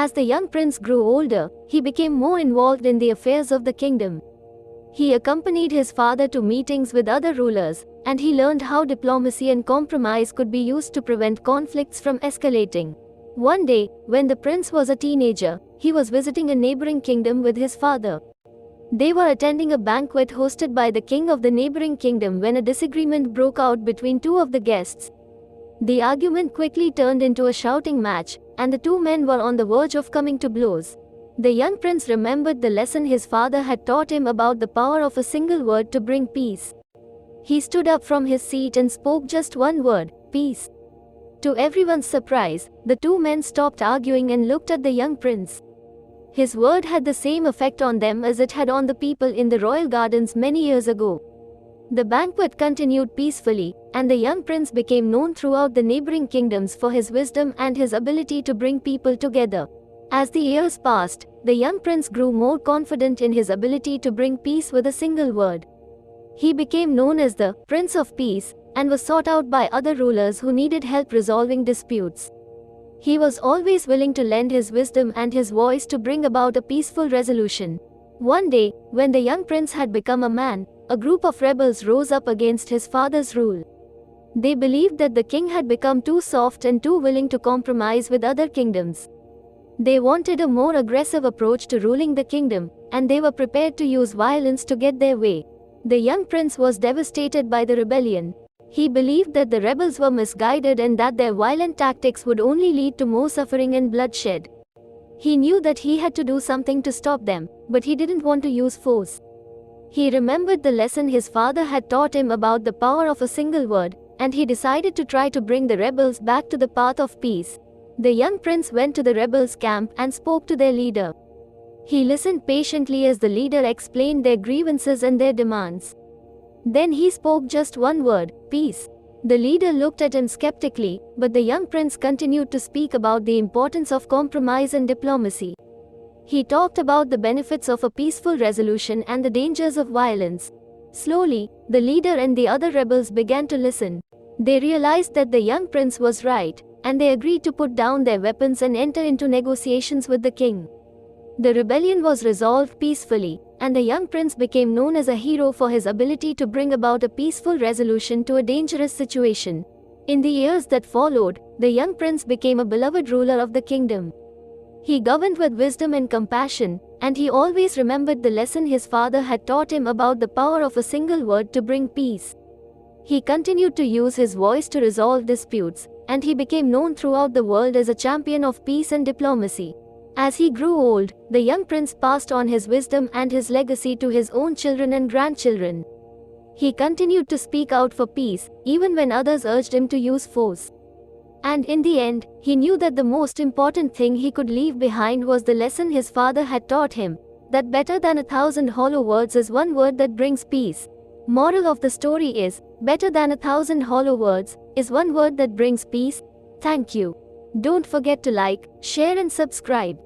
As the young prince grew older, he became more involved in the affairs of the kingdom. He accompanied his father to meetings with other rulers, and he learned how diplomacy and compromise could be used to prevent conflicts from escalating. One day, when the prince was a teenager, he was visiting a neighboring kingdom with his father. They were attending a banquet hosted by the king of the neighboring kingdom when a disagreement broke out between two of the guests. The argument quickly turned into a shouting match, and the two men were on the verge of coming to blows. The young prince remembered the lesson his father had taught him about the power of a single word to bring peace. He stood up from his seat and spoke just one word, peace. To everyone's surprise, the two men stopped arguing and looked at the young prince. His word had the same effect on them as it had on the people in the royal gardens many years ago. The banquet continued peacefully, and the young prince became known throughout the neighboring kingdoms for his wisdom and his ability to bring people together. As the years passed, the young prince grew more confident in his ability to bring peace with a single word. He became known as the Prince of Peace, and was sought out by other rulers who needed help resolving disputes. He was always willing to lend his wisdom and his voice to bring about a peaceful resolution. One day, when the young prince had become a man, a group of rebels rose up against his father's rule. They believed that the king had become too soft and too willing to compromise with other kingdoms. They wanted a more aggressive approach to ruling the kingdom, and they were prepared to use violence to get their way. The young prince was devastated by the rebellion. He believed that the rebels were misguided and that their violent tactics would only lead to more suffering and bloodshed. He knew that he had to do something to stop them, but he didn't want to use force. He remembered the lesson his father had taught him about the power of a single word, and he decided to try to bring the rebels back to the path of peace. The young prince went to the rebels' camp and spoke to their leader. He listened patiently as the leader explained their grievances and their demands. Then he spoke just one word, peace. The leader looked at him skeptically, but the young prince continued to speak about the importance of compromise and diplomacy. He talked about the benefits of a peaceful resolution and the dangers of violence. Slowly, the leader and the other rebels began to listen. They realized that the young prince was right, and they agreed to put down their weapons and enter into negotiations with the king. The rebellion was resolved peacefully, and the young prince became known as a hero for his ability to bring about a peaceful resolution to a dangerous situation. In the years that followed, the young prince became a beloved ruler of the kingdom. He governed with wisdom and compassion, and he always remembered the lesson his father had taught him about the power of a single word to bring peace. He continued to use his voice to resolve disputes, and he became known throughout the world as a champion of peace and diplomacy. As he grew old, the young prince passed on his wisdom and his legacy to his own children and grandchildren. He continued to speak out for peace, even when others urged him to use force. And in the end, he knew that the most important thing he could leave behind was the lesson his father had taught him, that better than 1,000 hollow words is one word that brings peace. Moral of the story is, better than 1,000 hollow words is one word that brings peace. Thank you. Don't forget to like, share and subscribe.